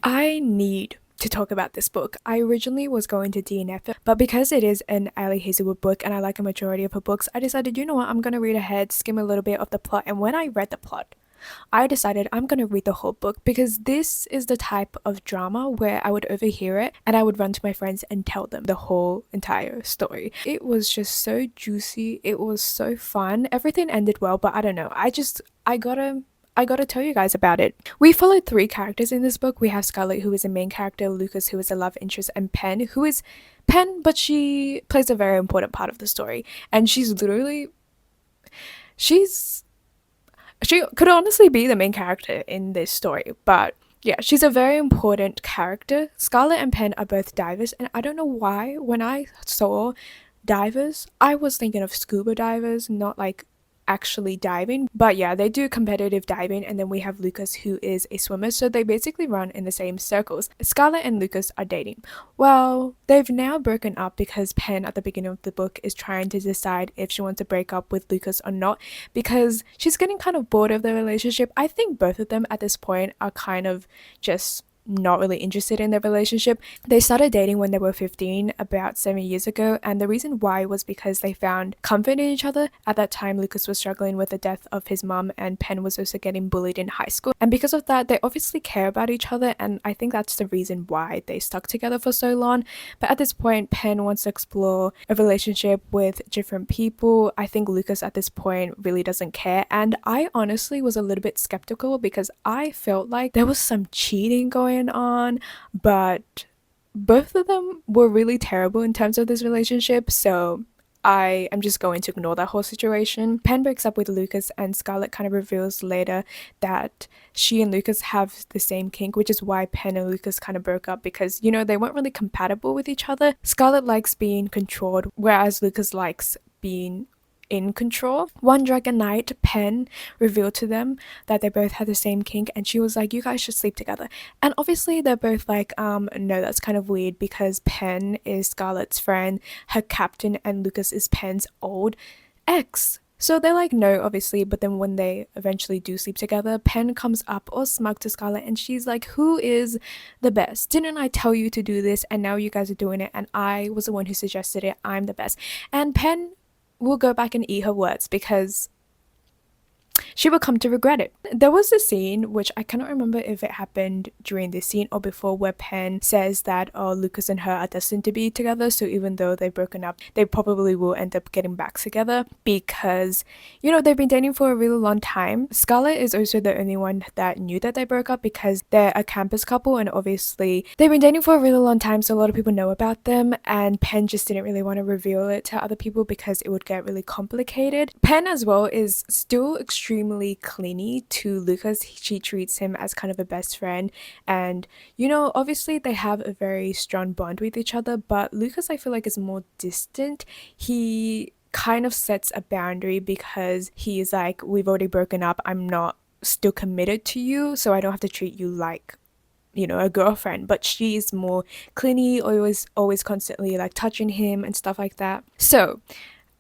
I need to talk about this book. I originally was going to DNF it, but because it is an 𝐬𝐬𝐬𝐬 book and I like a majority of her books, I decided, you know what, I'm going to read ahead, skim a little bit of the plot, and when I read the plot, I decided I'm going to read the whole book because this is the type of drama where I would overhear it and I would run to my friends and tell them the whole entire story. It was just so juicy. It was so fun. Everything ended well, but I don't know. I gotta tell you guys about it. We follow three characters in this book. We have Scarlett, who is a main character, Lucas, who is a love interest, and Pen, who is Pen, but she plays a very important part of the story. And she could honestly be the main character in this story, but yeah, she's a very important character. Scarlett and Pen are both divers, and I don't know why when I saw divers, I was thinking of scuba divers, not like actually diving. But yeah, they do competitive diving, and then we have Lucas, who is a swimmer, so they basically run in the same circles. Scarlett and Lucas are dating. Well, they've now broken up because Pen at the beginning of the book is trying to decide if she wants to break up with Lucas or not, because she's getting kind of bored of the relationship. I think both of them at this point are kind of just not really interested in their relationship. They started dating when they were 15, about 7 years ago, and the reason why was because they found comfort in each other. At that time, Lucas was struggling with the death of his mum, and Pen was also getting bullied in high school, and because of that, they obviously care about each other, and I think that's the reason why they stuck together for so long. But at this point, Pen wants to explore a relationship with different people. I think Lucas at this point really doesn't care, and I honestly was a little bit skeptical because I felt like there was some cheating going on, but both of them were really terrible in terms of this relationship, so I am just going to ignore that whole situation. Pen breaks up with Lucas, and Scarlett kind of reveals later that she and Lucas have the same kink, which is why Pen and Lucas kind of broke up, because, you know, they weren't really compatible with each other. Scarlett likes being controlled, whereas Lucas likes being in control. One dragon night, Pen revealed to them that they both had the same kink, and she was like, you guys should sleep together. And obviously they're both like, no, that's kind of weird because Pen is Scarlett's friend, her captain, and Lucas is Pen's old ex. So they're like, no, obviously, but then when they eventually do sleep together, Pen comes up all smug to Scarlett and she's like, who is the best? Didn't I tell you to do this? And now you guys are doing it, and I was the one who suggested it. I'm the best. And Pen will go back and eat her words because she will come to regret it. There was a scene, which I cannot remember if it happened during this scene or before, where Pen says that Lucas and her are destined to be together, so even though they've broken up, they probably will end up getting back together because, you know, they've been dating for a really long time. Scarlett is also the only one that knew that they broke up because they're a campus couple, and obviously they've been dating for a really long time, so a lot of people know about them, and Pen just didn't really want to reveal it to other people because it would get really complicated. Pen as well is still extremely clingy to Lucas. She treats him as kind of a best friend, and, you know, obviously they have a very strong bond with each other, but Lucas, I feel like, is more distant. He kind of sets a boundary because he is like, we've already broken up, I'm not still committed to you, so I don't have to treat you like, you know, a girlfriend. But she's more clingy, always constantly like touching him and stuff like that. So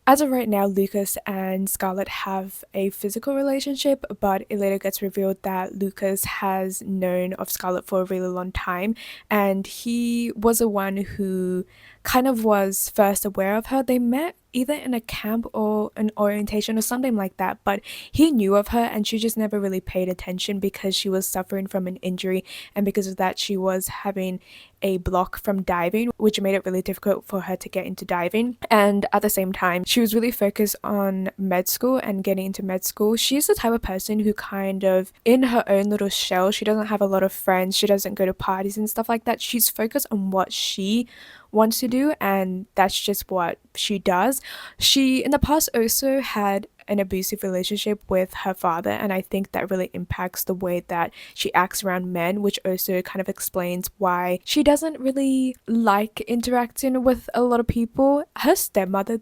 as of right now, Lucas and Scarlett have a physical relationship, but it later gets revealed that Lucas has known of Scarlett for a really long time, and he was the one who kind of was first aware of her. They met either in a camp or an orientation or something like that, but he knew of her and she just never really paid attention because she was suffering from an injury, and because of that she was having a block from diving, which made it really difficult for her to get into diving. And at the same time, she was really focused on med school and getting into med school. She's the type of person who kind of in her own little shell. She doesn't have a lot of friends, she doesn't go to parties and stuff like that. She's focused on what she wants to do, and that's just what she does. She in the past also had an abusive relationship with her father, and I think that really impacts the way that she acts around men, which also kind of explains why she doesn't really like interacting with a lot of people. Her stepmother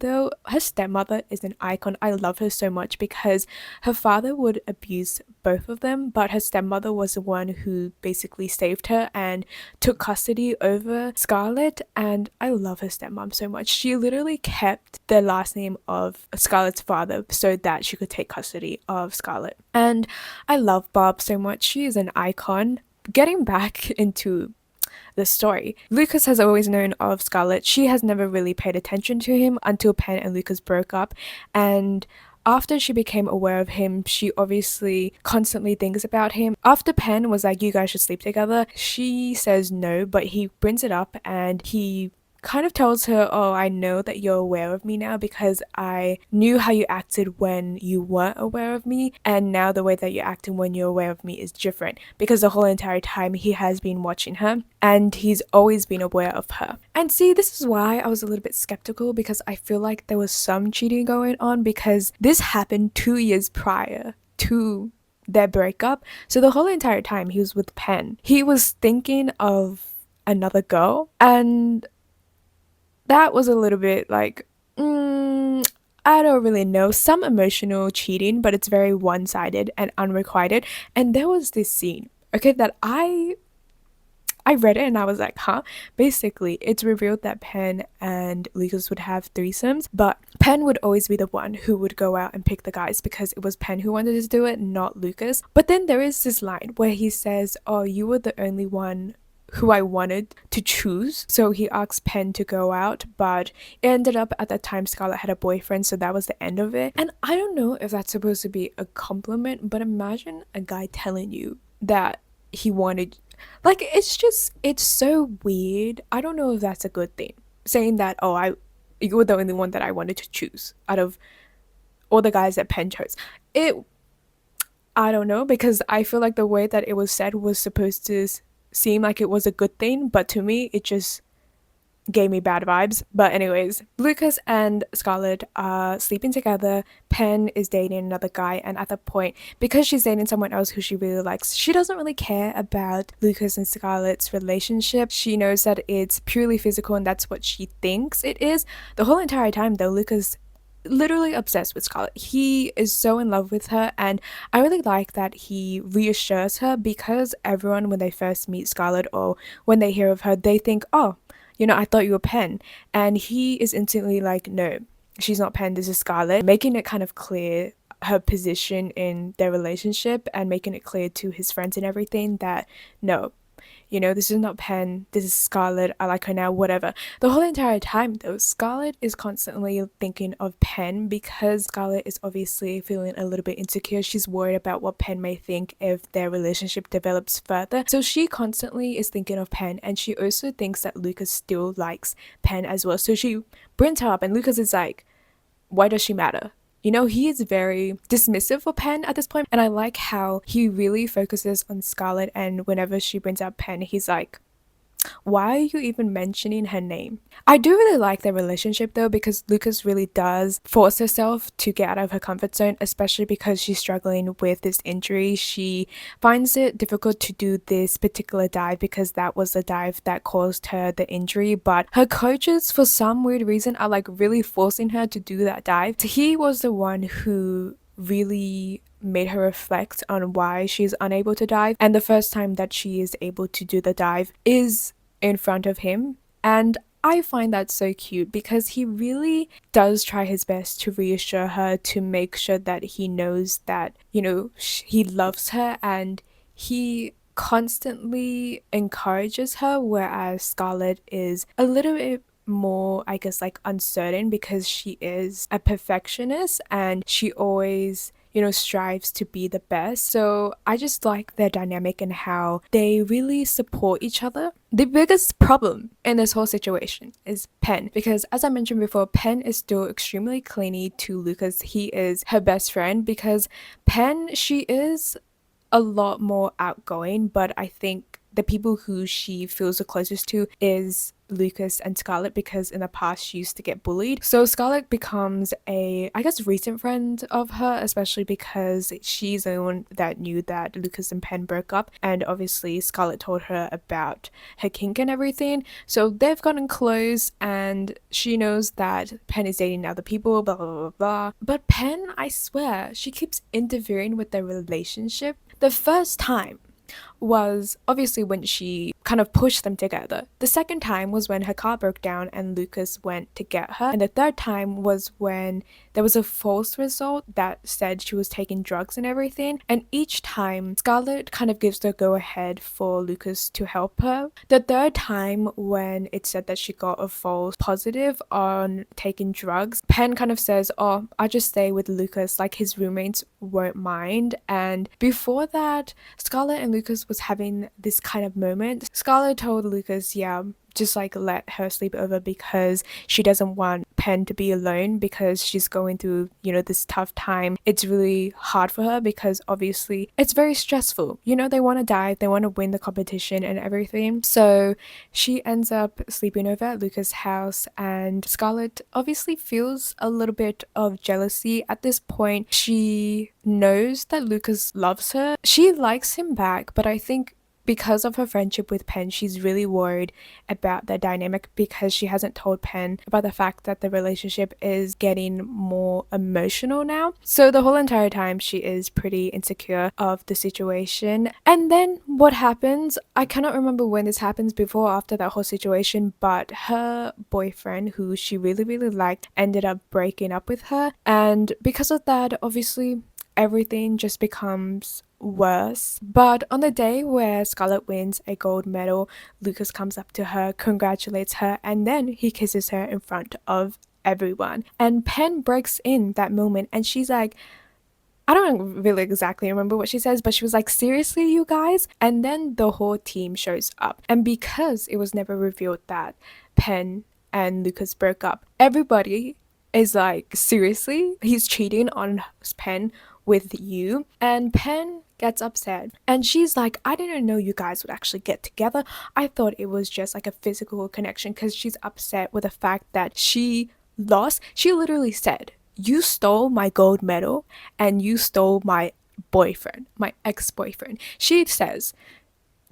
is an icon. I love her so much because her father would abuse both of them, but her stepmother was the one who basically saved her and took custody over Scarlett, and I love her stepmom so much. She literally kept the last name of Scarlett's father so that she could take custody of Scarlett. And I love Barb so much. She is an icon. getting back into the story, Lucas has always known of Scarlett. She has never really paid attention to him until Penn and Lucas broke up, and after she became aware of him, she obviously constantly thinks about him. After Penn was like, you guys should sleep together, she says no, but he brings it up and he kind of tells her, oh, I know that you're aware of me now because I knew how you acted when you weren't aware of me, and now the way that you're acting when you're aware of me is different, because the whole entire time he has been watching her and he's always been aware of her. And see, this is why I was a little bit skeptical, because I feel like there was some cheating going on, because this happened 2 years prior to their breakup. So the whole entire time he was with Penn, he was thinking of another girl, and that was a little bit like, I don't really know, some emotional cheating, but it's very one-sided and unrequited. And there was this scene, okay, that I read it and I was like, huh? Basically, it's revealed that Penn and Lucas would have threesomes, but Penn would always be the one who would go out and pick the guys because it was Penn who wanted to do it, not Lucas. But then there is this line where he says, oh, you were the only one who I wanted to choose. So he asked Penn to go out, but it ended up at that time Scarlett had a boyfriend, so that was the end of it. And I don't know if that's supposed to be a compliment, but imagine a guy telling you that he wanted, like, it's so weird. I don't know if that's a good thing, saying that, oh, you were the only one that I wanted to choose out of all the guys that Penn chose. I don't know, because I feel like the way that it was said was supposed to seem like it was a good thing, but to me it just gave me bad vibes. But anyways, Lucas and Scarlett are sleeping together. Penn is dating another guy, and at that point, because she's dating someone else who she really likes, she doesn't really care about Lucas and Scarlett's relationship. She knows that it's purely physical and that's what she thinks it is. The whole entire time though, Lucas literally obsessed with Scarlett. He is so in love with her, and I really like that he reassures her, because everyone, when they first meet Scarlett or when they hear of her, they think, oh, I thought you were Penn. And he is instantly like, no, she's not Penn, this is Scarlett, making it kind of clear her position in their relationship and making it clear to his friends and everything that no, this is not Penn, this is Scarlett, I like her now, whatever. The whole entire time though, Scarlett is constantly thinking of Penn, because Scarlett is obviously feeling a little bit insecure. She's worried about what Penn may think if their relationship develops further. So she constantly is thinking of Penn, and she also thinks that Lucas still likes Penn as well. So she brings her up, and Lucas is like, why does she matter? He is very dismissive of Penn at this point, and I like how he really focuses on Scarlett, and whenever she brings up Penn, he's like, why are you even mentioning her name? I do really like their relationship though, because Lucas really does force herself to get out of her comfort zone, especially because she's struggling with this injury. She finds it difficult to do this particular dive because that was the dive that caused her the injury, but her coaches, for some weird reason, are like really forcing her to do that dive. He was the one who really made her reflect on why she's unable to dive, and the first time that she is able to do the dive is in front of him. And I find that so cute, because he really does try his best to reassure her, to make sure that he knows that, he loves her, and he constantly encourages her, whereas Scarlett is a little bit more, I guess, like uncertain, because she is a perfectionist and she always strives to be the best. So I just like their dynamic and how they really support each other. The biggest problem in this whole situation is Penn, because as I mentioned before, Penn is still extremely clingy to Lucas. He is her best friend, because Penn, she is a lot more outgoing, but I think the people who she feels the closest to is Lucas and Scarlett, because in the past she used to get bullied. So Scarlett becomes a, I guess, recent friend of her, especially because she's the one that knew that Lucas and Penn broke up, and obviously Scarlett told her about her kink and everything. So they've gotten close, and she knows that Penn is dating other people, blah blah blah blah. But Penn, I swear, she keeps interfering with their relationship. The first time was obviously when she kind of pushed them together. The second time was when her car broke down and Lucas went to get her. And the third time was when there was a false result that said she was taking drugs and everything. And each time, Scarlett kind of gives the go-ahead for Lucas to help her. The third time, when it said that she got a false positive on taking drugs, Penn kind of says, oh, I'll just stay with Lucas, like his roommates won't mind. And before that, Scarlett and Lucas was having this kind of moment. Scarlett told Lucas, yeah, just like let her sleep over because she doesn't want Penn to be alone because she's going through, this tough time. It's really hard for her because obviously it's very stressful. They want to dive, they want to win the competition and everything. So she ends up sleeping over at Lucas' house, and Scarlett obviously feels a little bit of jealousy at this point. She knows that Lucas loves her. She likes him back, but I think because of her friendship with Penn, she's really worried about their dynamic because she hasn't told Penn about the fact that the relationship is getting more emotional now. So the whole entire time she is pretty insecure of the situation. And then what happens, I cannot remember when this happens, before or after that whole situation, but her boyfriend, who she really, really liked, ended up breaking up with her. And because of that, obviously, everything just becomes worse. But on the day where Scarlett wins a gold medal, Lucas comes up to her, congratulates her, and then he kisses her in front of everyone. And Penn breaks in that moment, and she's like, I don't really exactly remember what she says, but she was like, seriously, you guys? And then the whole team shows up. And because it was never revealed that Penn and Lucas broke up, everybody is like, seriously? He's cheating on Penn with you? And Penn gets upset, and she's like, I didn't know you guys would actually get together. I thought it was just like a physical connection, because she's upset with the fact that she lost. She literally said, you stole my gold medal and you stole my boyfriend, my ex-boyfriend. She says,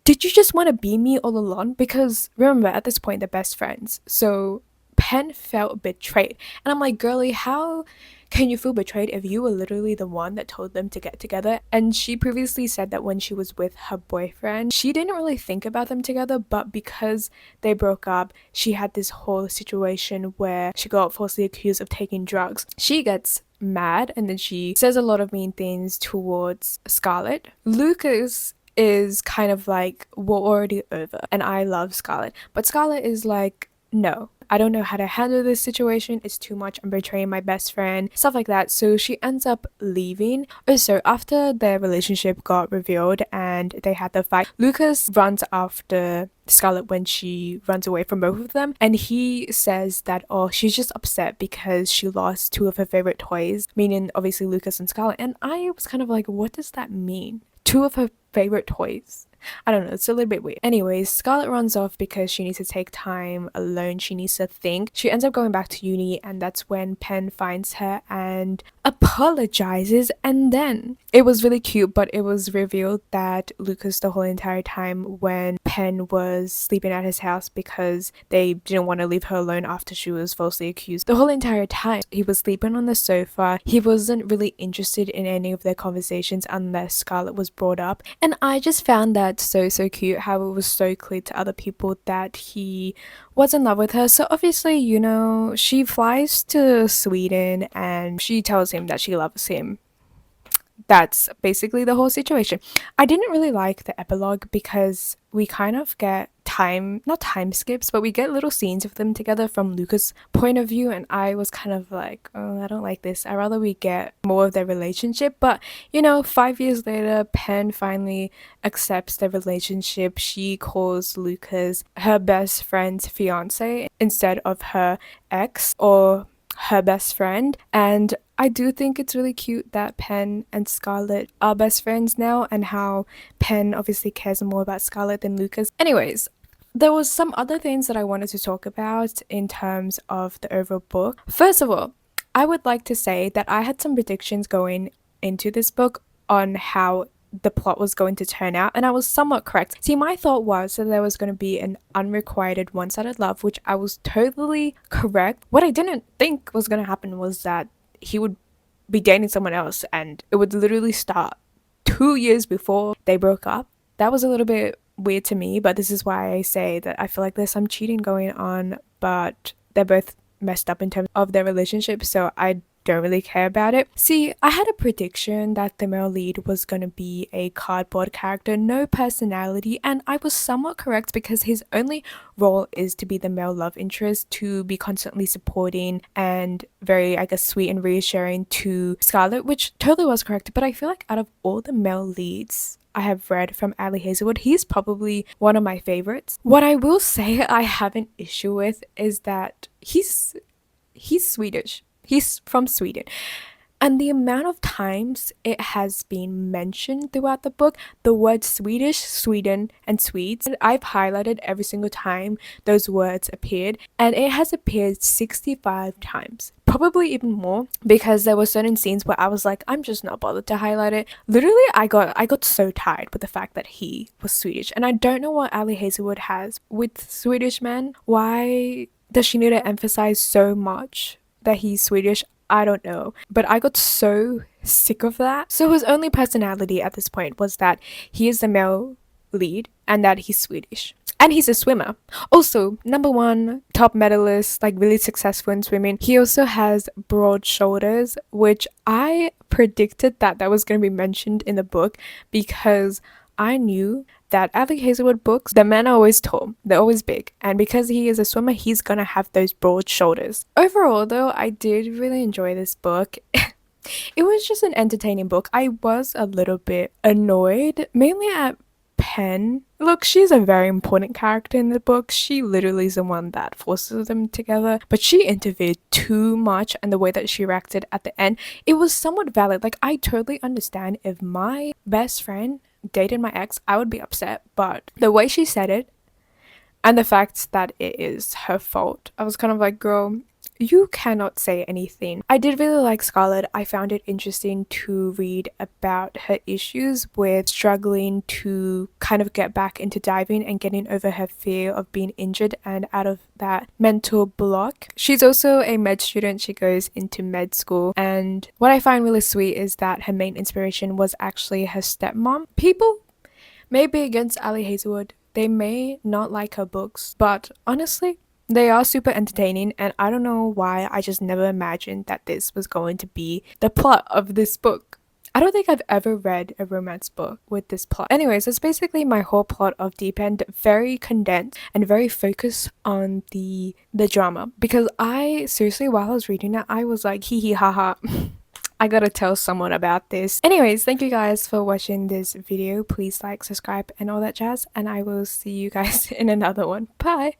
did you just want to be me all along? Because remember, at this point they're best friends. So Penn felt betrayed, and I'm like, girlie, how can you feel betrayed if you were literally the one that told them to get together? And she previously said that when she was with her boyfriend, she didn't really think about them together, but because they broke up, she had this whole situation where she got falsely accused of taking drugs. She gets mad, and then she says a lot of mean things towards Scarlett. Lucas is kind of like, we're already over, and I love Scarlett, but Scarlett is like, no, I don't know how to handle this situation. It's too much. I'm betraying my best friend, stuff like that. So she ends up leaving. Also, after their relationship got revealed and they had the fight, Lucas runs after Scarlett when she runs away from both of them, and he says that, oh, she's just upset because she lost two of her favorite toys, meaning obviously Lucas and Scarlett. And I was kind of like, what does that mean? Two of her favorite toys? I don't know, it's a little bit weird. Anyways, Scarlett runs off because she needs to take time alone. She needs to think. She ends up going back to uni, and that's when Penn finds her and apologizes. And then it was really cute, but it was revealed that Lucas, the whole entire time when Penn was sleeping at his house because they didn't want to leave her alone after she was falsely accused, the whole entire time he was sleeping on the sofa. He wasn't really interested in any of their conversations unless Scarlett was brought up. And I just found that so cute, how it was so clear to other people that he was in love with her. So obviously, she flies to Sweden and she tells him that she loves him. That's basically the whole situation. I didn't really like the epilogue because we kind of get not time skips, but we get little scenes of them together from Lucas' point of view, and I was kind of like, oh, I don't like this. I'd rather we get more of their relationship. But 5 years later, Penn finally accepts their relationship. She calls Lucas her best friend's fiance instead of her ex or her best friend. And I do think it's really cute that Penn and Scarlett are best friends now, and how Penn obviously cares more about Scarlett than Lucas. Anyways, there was some other things that I wanted to talk about in terms of the overall book. First of all, I would like to say that I had some predictions going into this book on how the plot was going to turn out, and I was somewhat correct. See, my thought was that there was going to be an unrequited one-sided love, which I was totally correct. What I didn't think was going to happen was that he would be dating someone else, and it would literally start 2 years before they broke up. that was a little bit weird to me, but this is why I say that I feel like there's some cheating going on, but they're both messed up in terms of their relationship, so I don't really care about it. See, I had a prediction that the male lead was going to be a cardboard character, no personality, and I was somewhat correct because his only role is to be the male love interest, to be constantly supporting and very, I guess, sweet and reassuring to Scarlett, which totally was correct. But I feel like out of all the male leads I have read from 𝐬𝐮𝐬𝐢𝐬𝐻, he's probably one of my favorites. What I will say I have an issue with is that he's Swedish. He's from Sweden. And the amount of times it has been mentioned throughout the book, the words Swedish, Sweden, and Swedes, and I've highlighted every single time those words appeared, and it has appeared 65 times. Probably even more, because there were certain scenes where I was like, I'm just not bothered to highlight it. Literally, I got so tired with the fact that he was Swedish, and I don't know what 𝐬𝐮𝐬𝐬𝐻 has with Swedish men. Why does she need to emphasize so much that he's Swedish? I don't know, but I got so sick of that. So his only personality at this point was that he is the male lead and that he's Swedish. And he's a swimmer. Also, #1 top medalist, like really successful in swimming. He also has broad shoulders, which I predicted that was going to be mentioned in the book, because I knew that 𝐬𝐮𝐬𝐬𝐻 books, the men are always tall, they're always big, and because he is a swimmer, he's gonna have those broad shoulders. Overall though, I did really enjoy this book. It was just an entertaining book. I was a little bit annoyed, mainly at Pen. Look, she's a very important character in the book. She literally is the one that forces them together, but she interfered too much, and the way that she reacted at the end, it was somewhat valid. Like, I totally understand if my best friend dated my ex, I would be upset, but the way she said it and the fact that it is her fault, I was kind of like, girl, you cannot say anything. I did really like Scarlett. I found it interesting to read about her issues with struggling to kind of get back into diving and getting over her fear of being injured and out of that mental block. She's also a med student. She goes into med school, and what I find really sweet is that her main inspiration was actually her stepmom. People may be against 𝐬𝐮𝐬𝐬𝐻. They may not like her books, but honestly, they are super entertaining, and I don't know why I just never imagined that this was going to be the plot of this book. I don't think I've ever read a romance book with this plot. Anyways, that's basically my whole plot of Deep End. Very condensed and very focused on the drama, because I seriously, while I was reading it, I was like, hee hee ha ha. I gotta tell someone about this. Anyways, thank you guys for watching this video. Please like, subscribe, and all that jazz, and I will see you guys in another one. Bye!